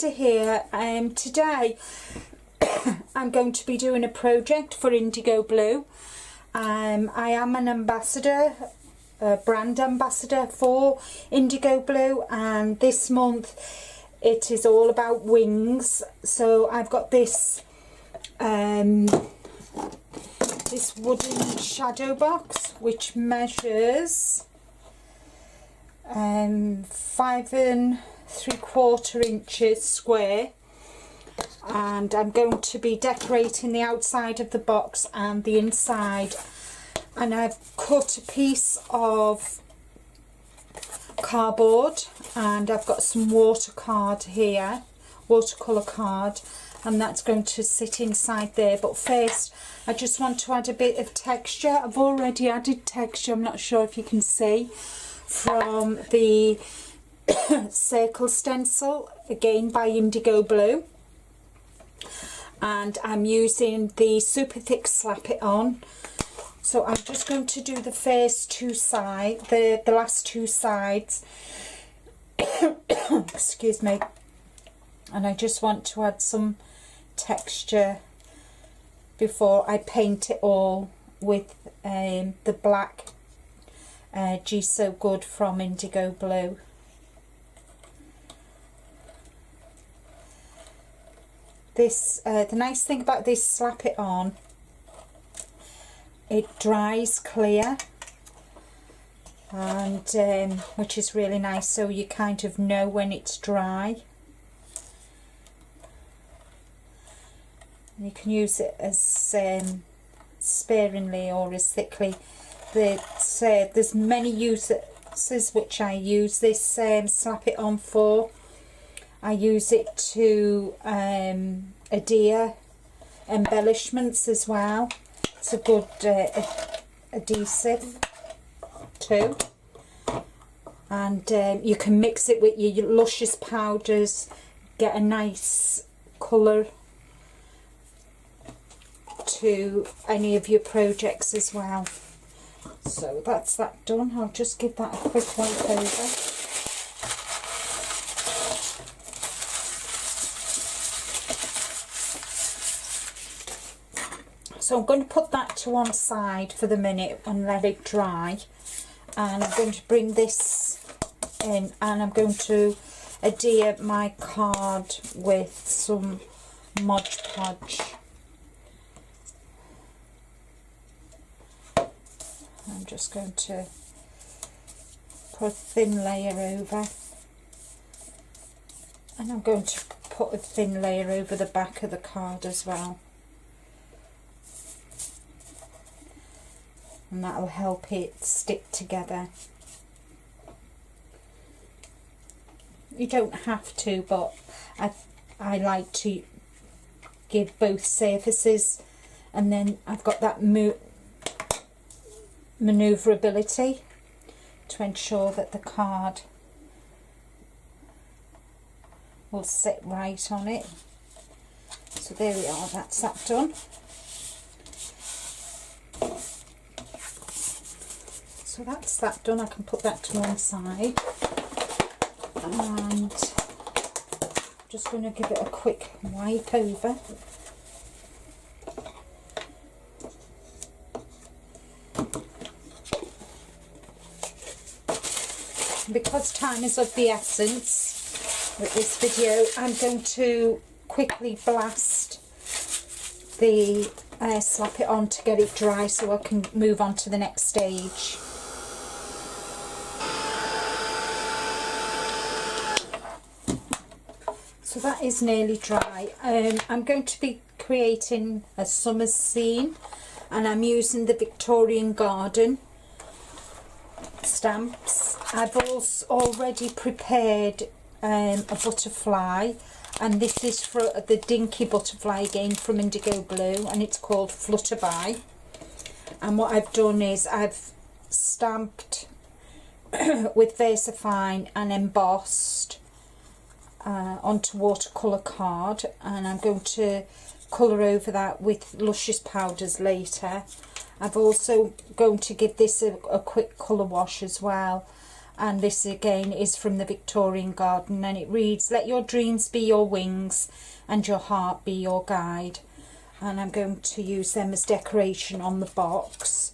Linda here. Today I'm going to be doing a project for IndigoBlu. I am an ambassador, a brand ambassador for IndigoBlu, and this month it is all about wings. So I've got this this wooden shadow box which measures 5 3/4 inches square, and I'm going to be decorating the outside of the box and the inside. And I've cut a piece of cardboard, and I've got some watercolour card, and that's going to sit inside there. But first I just want to add a bit of texture. I've already added texture, I'm not sure if you can see, from the circle stencil, again by IndigoBlu, and I'm using the super thick Slap It On. So I'm just going to do the first two sides, the last two sides excuse me, and I just want to add some texture before I paint it all with the black G So Good from IndigoBlu. This the nice thing about this Slap It On, it dries clear, and which is really nice, so you kind of know when it's dry. And you can use it as sparingly or as thickly. There's many uses which I use this Slap It On for. I use it to adhere embellishments as well. It's a good adhesive too, and you can mix it with your luscious powders, get a nice colour to any of your projects as well. So that's that done. I'll just give that a quick wipe over. So I'm going to put that to one side for the minute and let it dry, and I'm going to bring this in, and I'm going to adhere my card with some Mod Podge. I'm just going to put a thin layer over, and I'm going to put a thin layer over the back of the card as well, and that will help it stick together. You don't have to, but I like to give both surfaces, and then I've got that manoeuvrability to ensure that the card will sit right on it. So there we are, that's that done. So that's that done. I can put that to one side, and I'm just going to give it a quick wipe over. Because time is of the essence with this video, I'm going to quickly blast the Slap It On to get it dry so I can move on to the next stage. So that is nearly dry. I'm going to be creating a summer scene, and I'm using the Victorian Garden stamps. I've also already prepared a butterfly, and this is for the Dinky butterfly again from IndigoBlu, and it's called Flutterby. And what I've done is I've stamped with VersaFine and embossed onto watercolour card, and I'm going to colour over that with luscious powders later. I've also going to give this a quick colour wash as well, and this again is from the Victorian Garden, and it reads, "Let your dreams be your wings and your heart be your guide." And I'm going to use them as decoration on the box.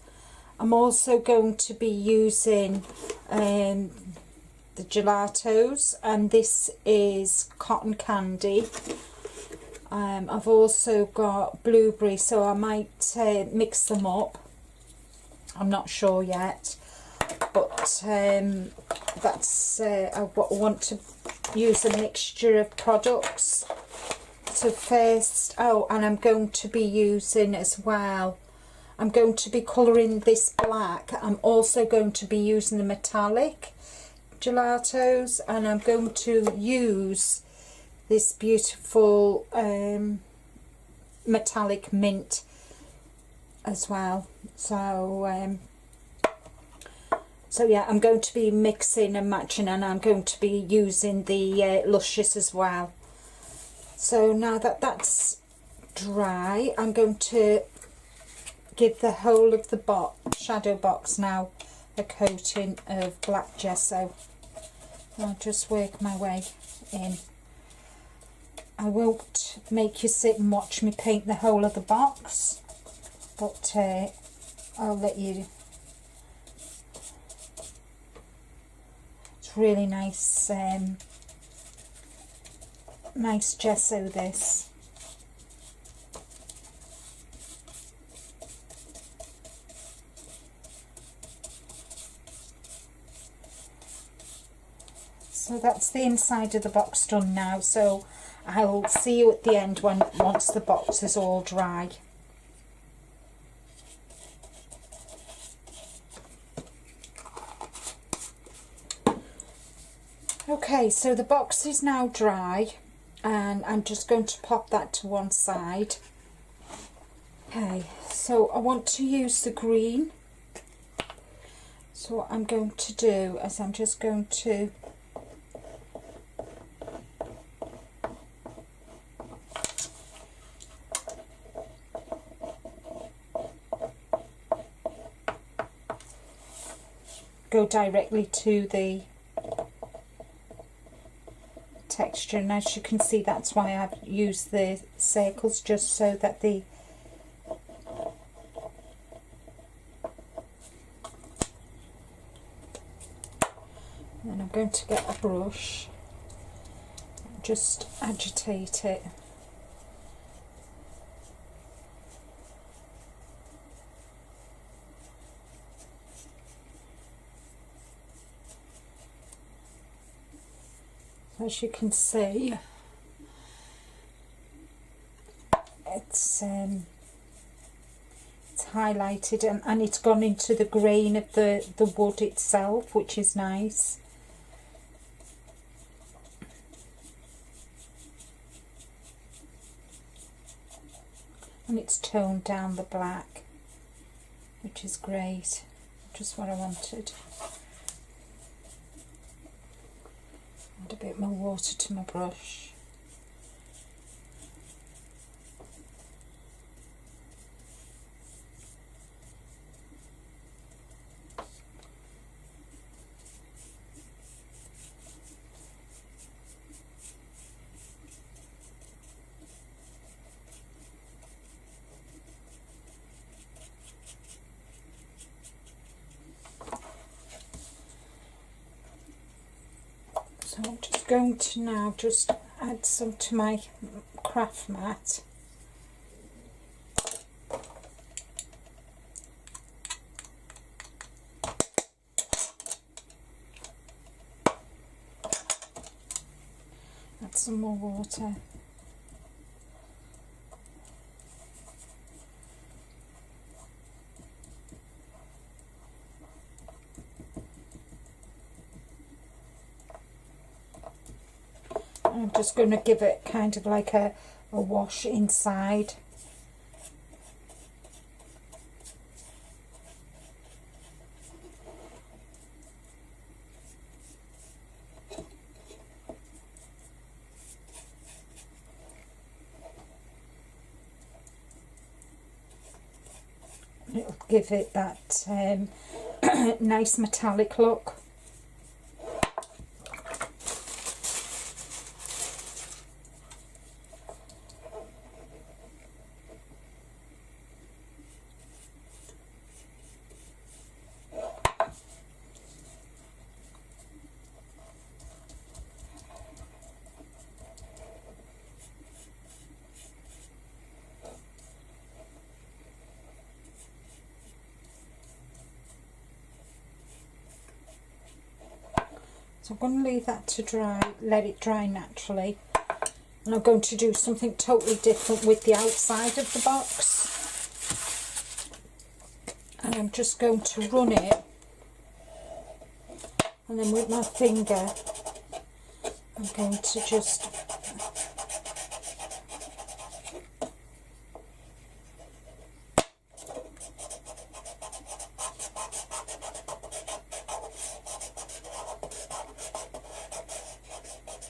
I'm also going to be using the gelatos, and this is cotton candy. I've also got blueberry, so I might mix them up. I'm not sure yet, but that's I want to use a mixture of products. So first, oh, and I'm going to be using as well, I'm going to be colouring this black. I'm also going to be using the metallic gelatos, and I'm going to use this beautiful metallic mint as well. So so yeah, I'm going to be mixing and matching, and I'm going to be using the luscious as well. So now that that's dry, I'm going to give the whole of the shadow box now a coating of black gesso. I'll just work my way in. I won't make you sit and watch me paint the whole of the box, but I'll let you. It's really nice, nice gesso this. So that's the inside of the box done now, so I'll see you at the end once the box is all dry. Okay, so the box is now dry, and I'm just going to pop that to one side. Okay, so I want to use the green. So what I'm going to do is I'm just going to go directly to the texture, and as you can see, that's why I've used the circles, just so that the and I'm going to get a brush, just agitate it. As you can see, it's highlighted, and it's gone into the grain of the wood itself, which is nice. And it's toned down the black, which is great, just what I wanted. Add a bit more water to my brush. So I'm just going to now just add some to my craft mat. Add some more water. I'm just going to give it kind of like a wash inside. It'll give it that nice metallic look. So I'm going to leave that to dry, let it dry naturally. And I'm going to do something totally different with the outside of the box. And I'm just going to run it, and then with my finger I'm going to just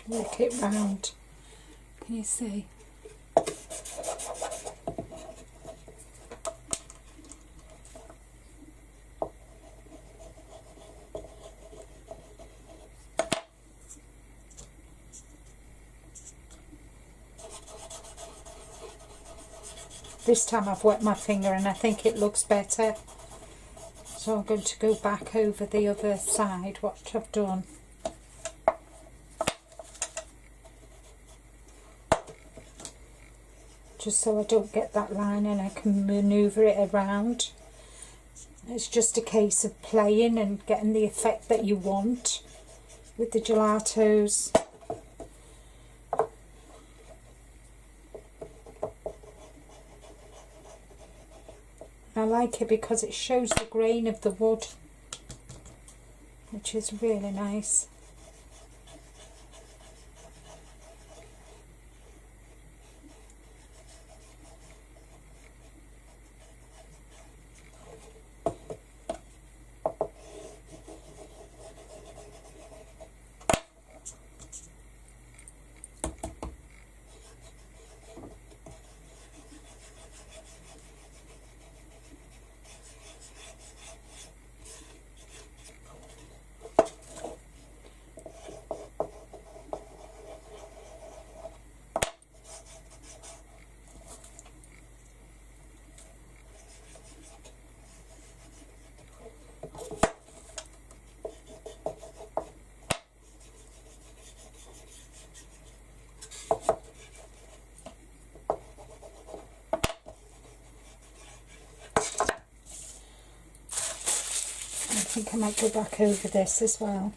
work it round. Can you see? This time I've wet my finger and I think it looks better. So I'm going to go back over the other side, what I've done. Just so I don't get that line and I can manoeuvre it around. It's just a case of playing and getting the effect that you want with the gelatos. I like it because it shows the grain of the wood, which is really nice. I think I might go back over this as well.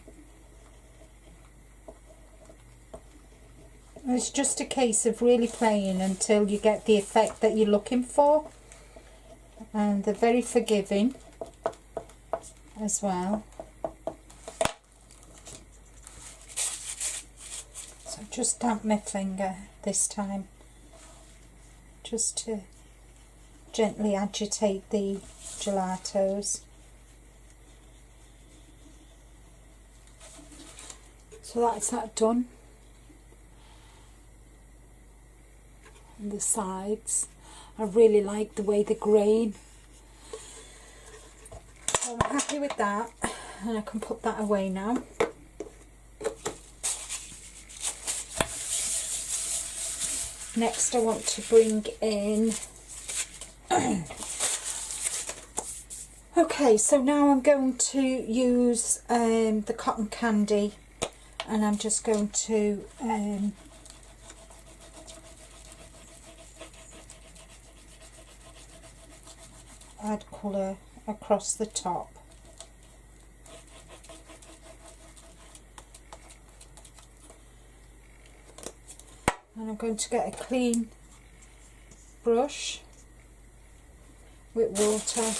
It's just a case of really playing until you get the effect that you're looking for. And they're very forgiving as well. So just damp my finger this time, just to gently agitate the gelatos. So that's that done. And the sides, I really like the way the grain. So I'm happy with that, and I can put that away now. Next I want to bring in okay, so now I'm going to use the cotton candy, and I'm just going to add colour across the top. And I'm going to get a clean brush with water,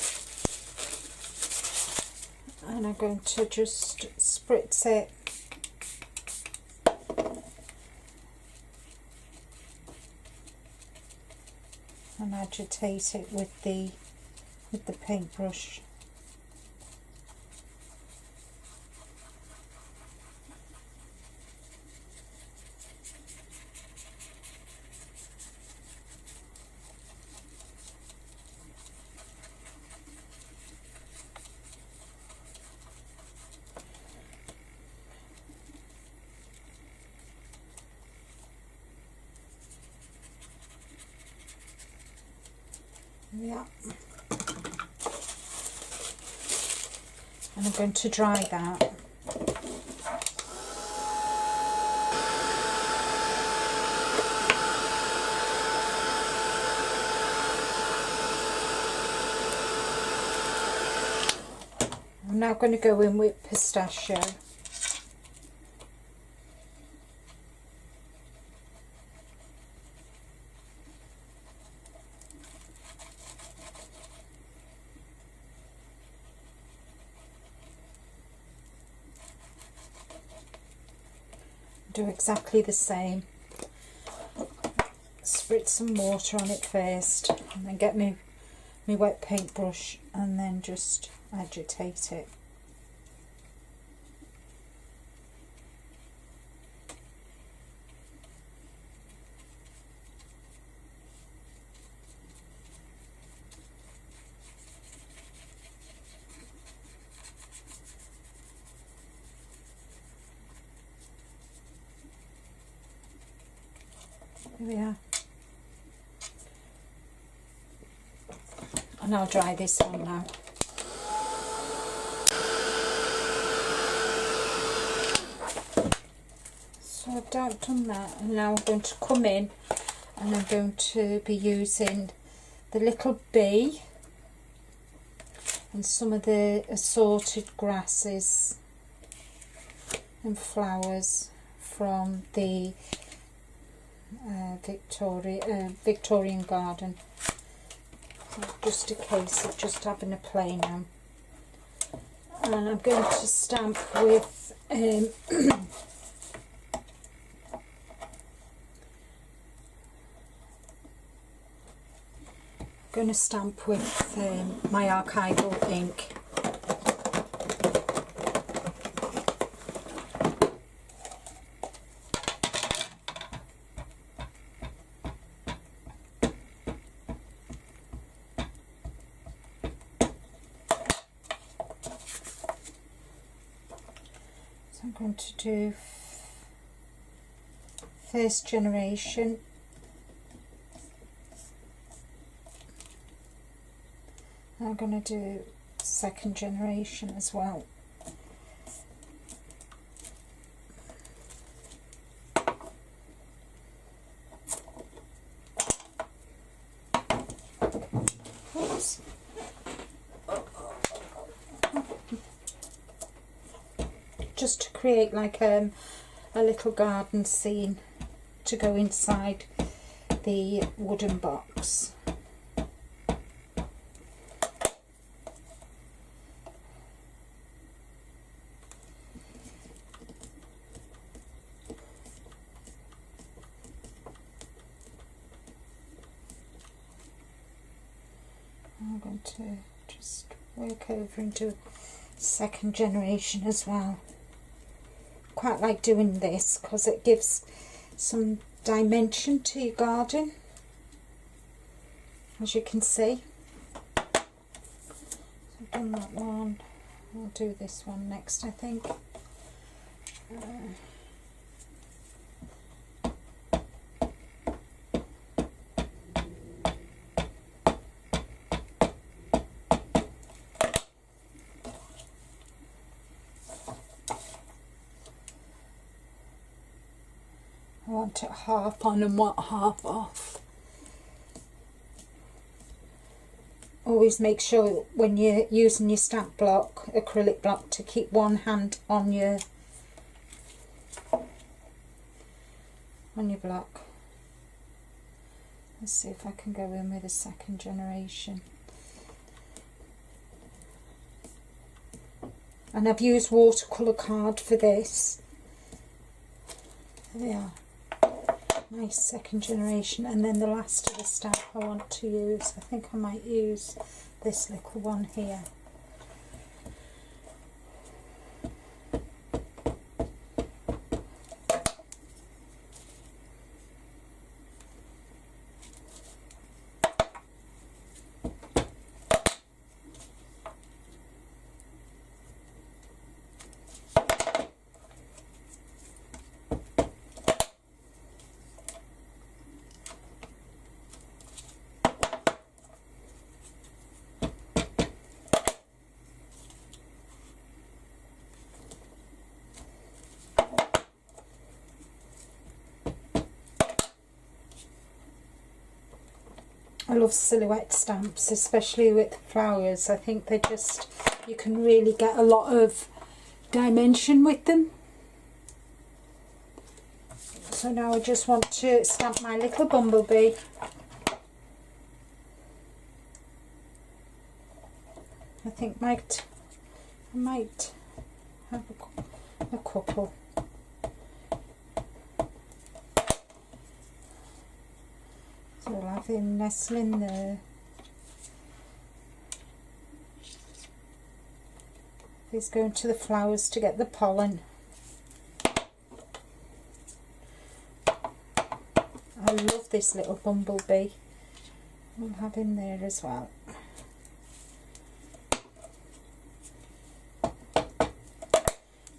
and I'm going to just spritz it and agitate it with the paintbrush. Yeah. And I'm going to dry that. I'm now going to go in with pistachio. do exactly the same. Spritz some water on it first, and then get my wet paintbrush and then just agitate it. There we are. And I'll dry this on now. So I've done that, and now I'm going to come in and I'm going to be using the little bee and some of the assorted grasses and flowers from the Victorian garden. Just a case of just having a play now. And I'm going to stamp with my archival ink. So I'm going to do first generation. I'm going to do second generation as well. Oops. Just to create like a little garden scene to go inside the wooden box. I'm going to just work over into second generation as well. Quite like doing this because it gives some dimension to your garden, as you can see. So I've done that one. I'll do this one next, I think. I want it half on and half off. Always make sure when you're using your stamp block, acrylic block, to keep one hand on your block. Let's see if I can go in with a second generation. And I've used watercolour card for this. There we are. Nice second generation. And then the last of the stamp I want to use, I think I might use this little one here. I love silhouette stamps, especially with flowers. I think they just, you can really get a lot of dimension with them. So now I just want to stamp my little bumblebee. I think I might have a couple. So we'll have him nestling there. He's going to the flowers to get the pollen. I love this little bumblebee. We'll have him there as well.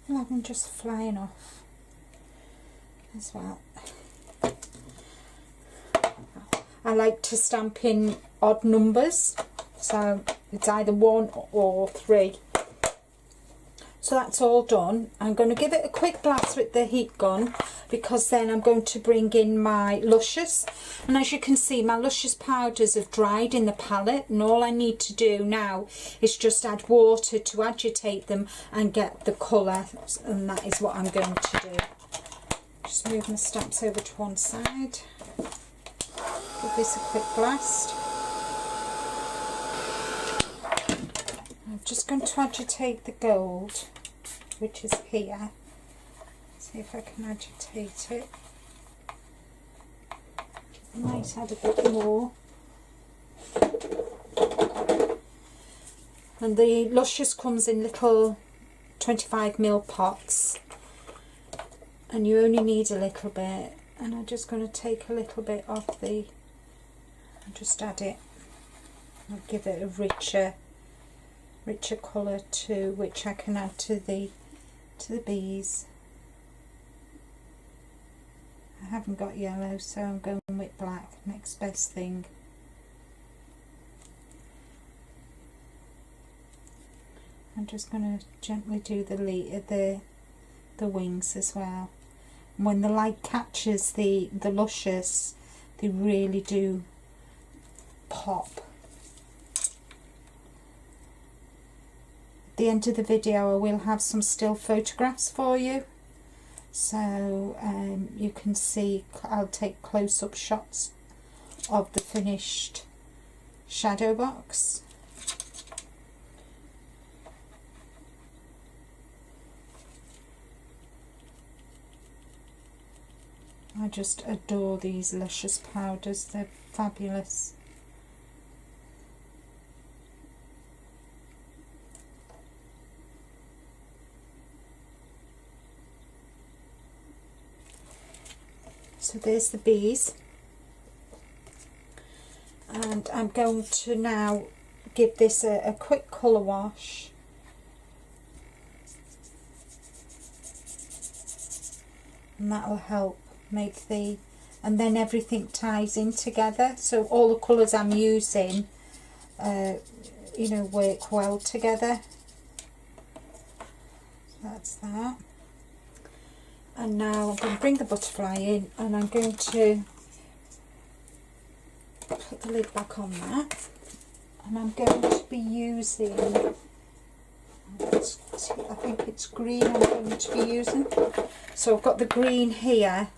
We'll have him just flying off as well. I like to stamp in odd numbers, so it's either 1 or 3. So that's all done. I'm going to give it a quick blast with the heat gun, because then I'm going to bring in my luscious. And as you can see, my luscious powders have dried in the palette, and all I need to do now is just add water to agitate them and get the colour, and that is what I'm going to do. Just move my stamps over to one side. Give this a quick blast. I'm just going to agitate the gold, which is here. See if I can agitate it. I might add a bit more. And the luscious comes in little 25ml pots, and you only need a little bit. And I'm just going to take a little bit off the, and just add it. I'll give it a richer colour too, which I can add to the bees. I haven't got yellow, so I'm going with black, next best thing. I'm just going to gently do the wings as well. And when the light catches the luscious, they really do pop. At the end of the video I will have some still photographs for you, so you can see. I'll take close-up shots of the finished shadow box. I just adore these luscious powders, they're fabulous. So there's the bees, and I'm going to now give this a quick colour wash. And that'll help make and then everything ties in together, so all the colours I'm using you know, work well together. So that's that. And now I'm going to bring the butterfly in, and I'm going to put the lid back on that, and I'm going to be using, I think it's green I'm going to be using. So I've got the green here,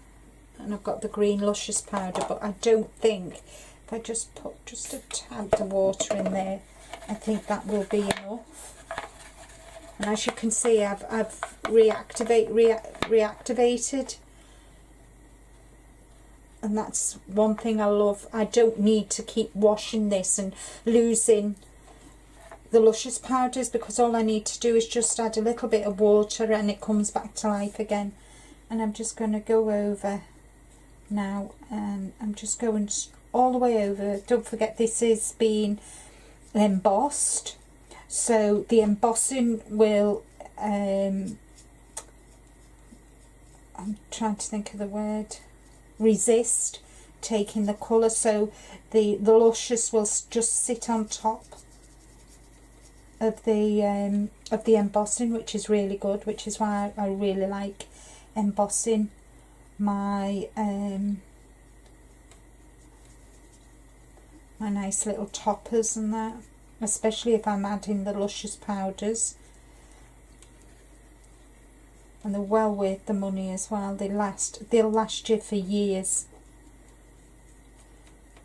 and I've got the green luscious powder, but I don't think, if I just put just a tad of water in there, I think that will be enough. And as you can see, I've reactivated, and that's one thing I love. I don't need to keep washing this and losing the luscious powders, because all I need to do is just add a little bit of water and it comes back to life again. And I'm just going to go over now, and I'm just going all the way over. Don't forget, this is being embossed, so the embossing will I'm trying to think of the word, resist taking the colour, so the luscious will just sit on top of the embossing, which is really good, which is why I really like embossing my my nice little toppers and that, especially if I'm adding the luscious powders. And they're well worth the money as well. They'll last you for years,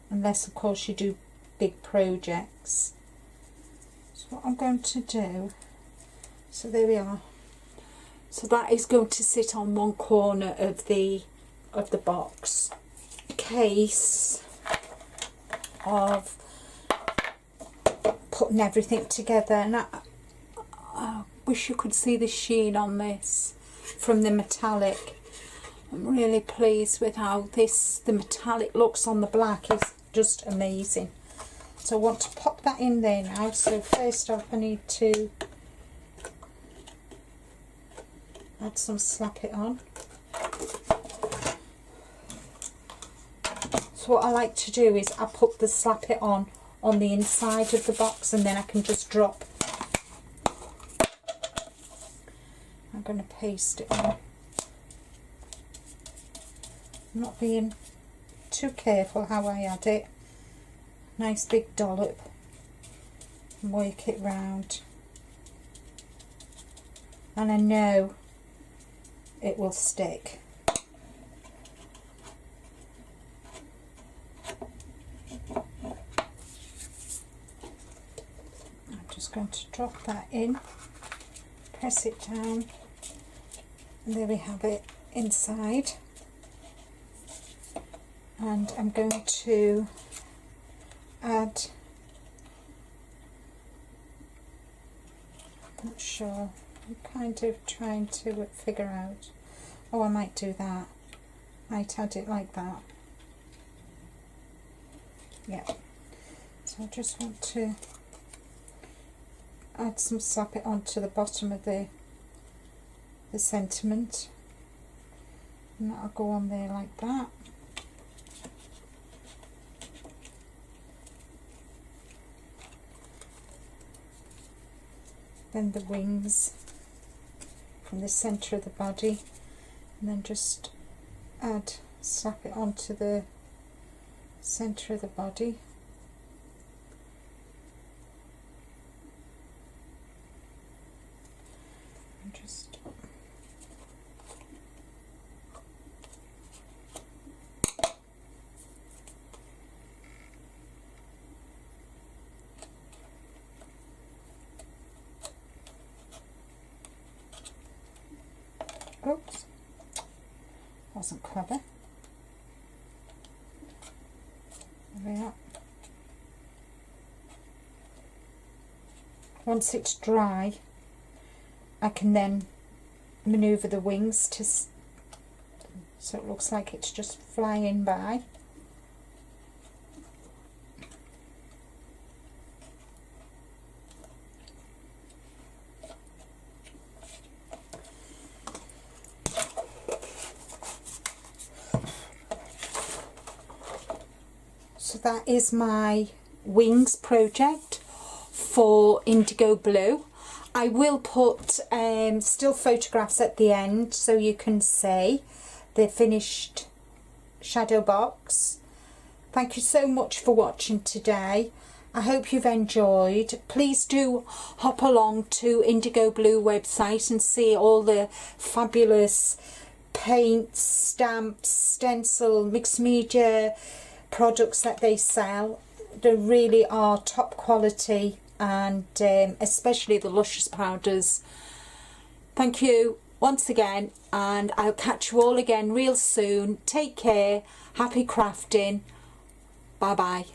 unless of course you do big projects. So what I'm going to do, so there we are. So that is going to sit on one corner of the box. In case of putting everything together, and I wish you could see the sheen on this from the metallic. I'm really pleased with how the metallic looks on the black. Is just amazing. So I want to pop that in there now. So first off I need to add some Slap It On. So what I like to do is I put the Slap It On the inside of the box, and then I can just drop. I'm going to paste it on. I'm not being too careful how I add it. Nice big dollop, and work it round, and I know it will stick. I'm just going to drop that in, press it down, and there we have it inside. And I'm going to add, I'm not sure, I'm kind of trying to figure out, oh I might do that, might add it like that, yeah. So I just want to add some Slap It On to the bottom of the sentiment, and that'll go on there like that. Then the wings from the centre of the body, and then just slap it onto the centre of the body. And just oops, wasn't clever. There we are. Once it's dry, I can then manoeuvre the wings to so it looks like it's just flying by. So that is my wings project for IndigoBlu. I will put still photographs at the end so you can see the finished shadow box. Thank you so much for watching today. I hope you've enjoyed. Please do hop along to IndigoBlu website and see all the fabulous paints, stamps, stencil, mixed media products that they sell. They really are top quality, and especially the luscious powders. Thank you once again, and I'll catch you all again real soon. Take care, happy crafting, bye bye.